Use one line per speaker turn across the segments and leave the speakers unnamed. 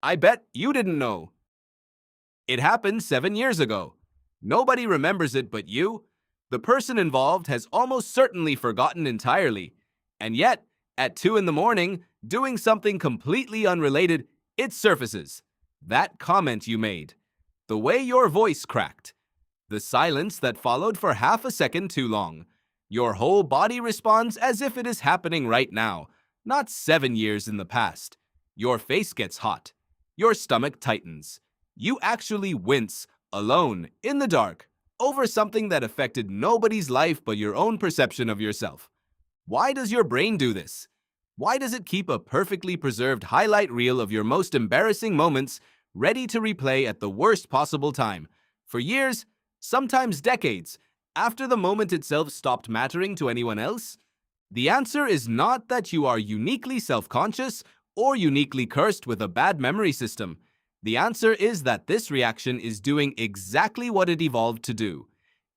I bet you didn't know. It happened 7 years ago. Nobody remembers it but you. The person involved has almost certainly forgotten entirely. And yet, at 2 in the morning, doing something completely unrelated, it surfaces. That comment you made. The way your voice cracked. The silence that followed for half a second too long. Your whole body responds as if it is happening right now, not 7 years in the past. Your face gets hot. Your stomach tightens. You actually wince, alone, in the dark, over something that affected nobody's life but your own perception of yourself. Why does your brain do this? Why does it keep a perfectly preserved highlight reel of your most embarrassing moments ready to replay at the worst possible time, for years, sometimes decades, after the moment itself stopped mattering to anyone else? The answer is not that you are uniquely self-conscious or uniquely cursed with a bad memory system. The answer is that this reaction is doing exactly what it evolved to do.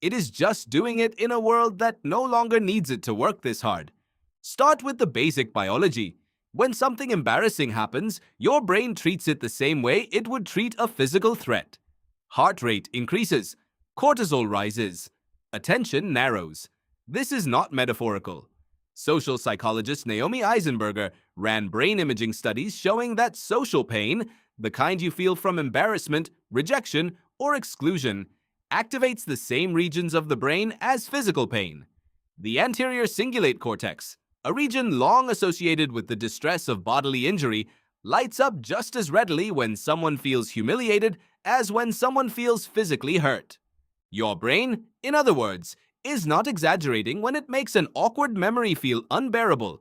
It is just doing it in a world that no longer needs it to work this hard. Start with the basic biology. When something embarrassing happens, your brain treats it the same way it would treat a physical threat. Heart rate increases. Cortisol rises. Attention narrows. This is not metaphorical. Social psychologist Naomi Eisenberger ran brain imaging studies showing that social pain, the kind you feel from embarrassment, rejection, or exclusion, activates the same regions of the brain as physical pain. The anterior cingulate cortex, a region long associated with the distress of bodily injury, lights up just as readily when someone feels humiliated as when someone feels physically hurt. Your brain, in other words, is not exaggerating when it makes an awkward memory feel unbearable.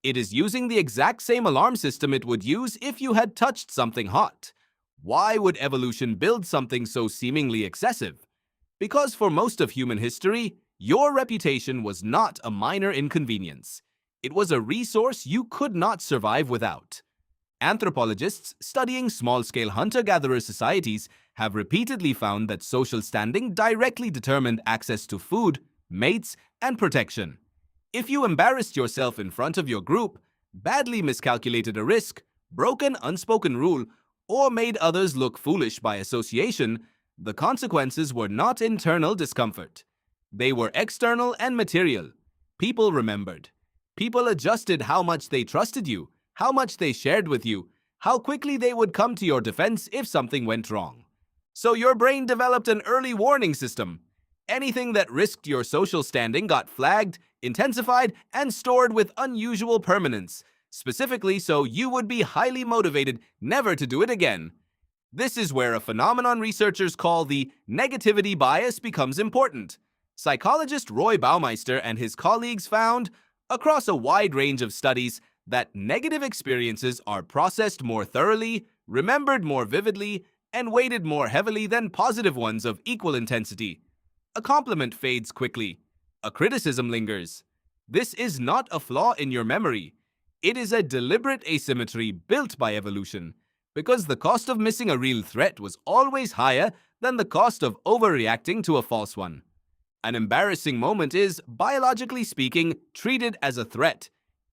It is using the exact same alarm system it would use if you had touched something hot. Why would evolution build something so seemingly excessive? Because for most of human history, your reputation was not a minor inconvenience. It was a resource you could not survive without. Anthropologists studying small-scale hunter-gatherer societies have repeatedly found that social standing directly determined access to food, mates, and protection. If you embarrassed yourself in front of your group, badly miscalculated a risk, broke an unspoken rule, or made others look foolish by association, the consequences were not internal discomfort. They were external and material. People remembered. People adjusted how much they trusted you, how much they shared with you, how quickly they would come to your defense if something went wrong. So your brain developed an early warning system. Anything that risked your social standing got flagged, intensified, and stored with unusual permanence, specifically so you would be highly motivated never to do it again. This is where a phenomenon researchers call the negativity bias becomes important. Psychologist Roy Baumeister and his colleagues found, across a wide range of studies, that negative experiences are processed more thoroughly, remembered more vividly, and weighted more heavily than positive ones of equal intensity. A compliment fades quickly. A criticism lingers. This is not a flaw in your memory. It is a deliberate asymmetry built by evolution, because the cost of missing a real threat was always higher than the cost of overreacting to a false one. An embarrassing moment is, biologically speaking, treated as a threat,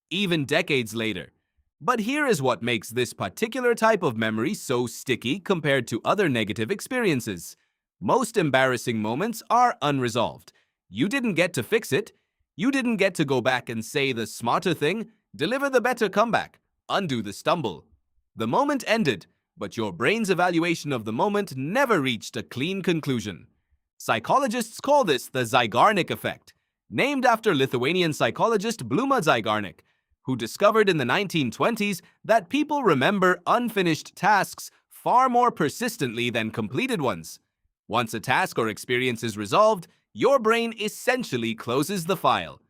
even decades later. But here is what makes this particular type of memory so sticky compared to other negative experiences. Most embarrassing moments are unresolved. You didn't get to fix it. You didn't get to go back and say the smarter thing, deliver the better comeback, undo the stumble. The moment ended, but your brain's evaluation of the moment never reached a clean conclusion. Psychologists call this the Zeigarnik effect, named after Lithuanian psychologist Bluma Zeigarnik, who discovered in the 1920s that people remember unfinished tasks far more persistently than completed ones. Once a task or experience is resolved, your brain essentially closes the file.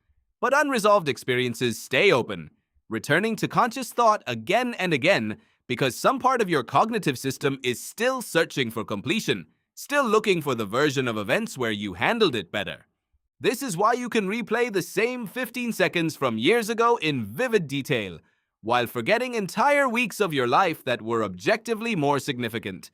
But unresolved experiences stay open, returning to conscious thought again and again because some part of your cognitive system is still searching for completion, still looking for the version of events where you handled it better. This is why you can replay the same 15 seconds from years ago in vivid detail, while forgetting entire weeks of your life that were objectively more significant.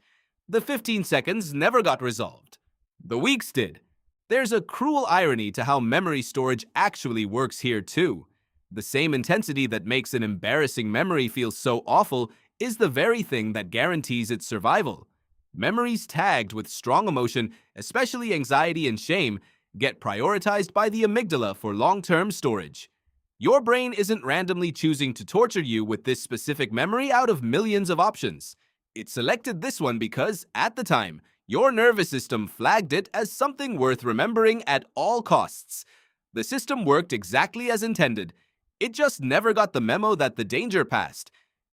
The 15 seconds never got resolved. The weeks did. There's a cruel irony to how memory storage actually works here too. The same intensity that makes an embarrassing memory feel so awful is the very thing that guarantees its survival. Memories tagged with strong emotion, especially anxiety and shame, get prioritized by the amygdala for long-term storage. Your brain isn't randomly choosing to torture you with this specific memory out of millions of options. It selected this one because, at the time, your nervous system flagged it as something worth remembering at all costs. The system worked exactly as intended. It just never got the memo that the danger passed.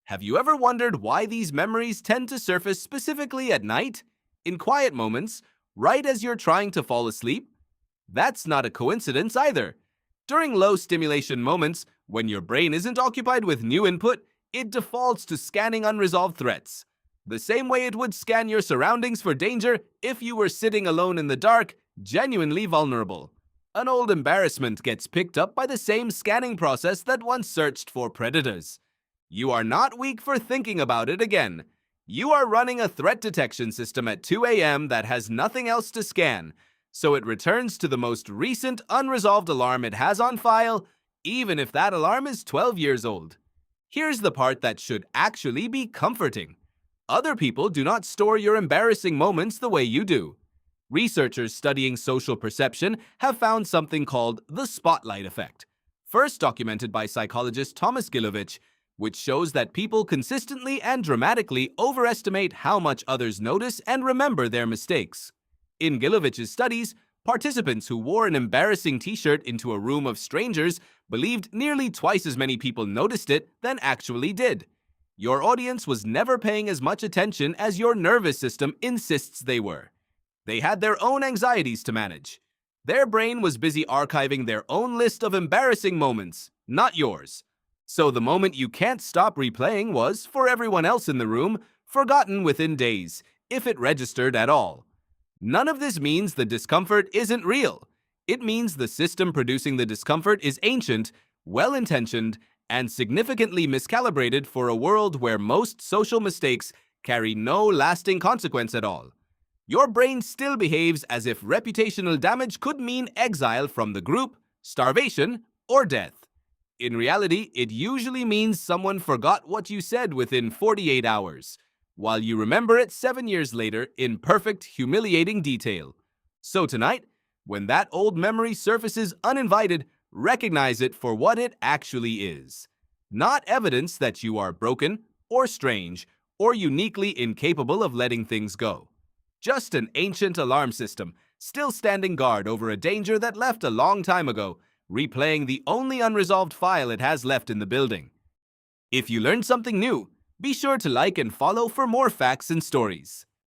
Have you ever wondered why these memories tend to surface specifically at night? In quiet moments, right as you're trying to fall asleep? That's not a coincidence either. During low stimulation moments, when your brain isn't occupied with new input, it defaults to scanning unresolved threats. The same way it would scan your surroundings for danger if you were sitting alone in the dark, genuinely vulnerable. An old embarrassment gets picked up by the same scanning process that once searched for predators. You are not weak for thinking about it again. You are running a threat detection system at 2 a.m. that has nothing else to scan, so it returns to the most recent unresolved alarm it has on file, even if that alarm is 12 years old. Here's the part that should actually be comforting. Other people do not store your embarrassing moments the way you do. Researchers studying social perception have found something called the spotlight effect, first documented by psychologist Thomas Gilovich, which shows that people consistently and dramatically overestimate how much others notice and remember their mistakes. In Gilovich's studies, participants who wore an embarrassing t-shirt into a room of strangers believed nearly twice as many people noticed it than actually did. Your audience was never paying as much attention as your nervous system insists they were. They had their own anxieties to manage. Their brain was busy archiving their own list of embarrassing moments, not yours. So the moment you can't stop replaying was, for everyone else in the room, forgotten within days, if it registered at all. None of this means the discomfort isn't real. It means the system producing the discomfort is ancient, well-intentioned, and significantly miscalibrated for a world where most social mistakes carry no lasting consequence at all. Your brain still behaves as if reputational damage could mean exile from the group, starvation, or death. In reality, it usually means someone forgot what you said within 48 hours, while you remember it 7 years later in perfect, humiliating detail. So tonight, when that old memory surfaces uninvited, recognize it for what it actually is. Not evidence that you are broken, or strange, or uniquely incapable of letting things go. Just an ancient alarm system, still standing guard over a danger that left a long time ago, replaying the only unresolved file it has left in the building. If you learned something new, be sure to like and follow for more facts and stories.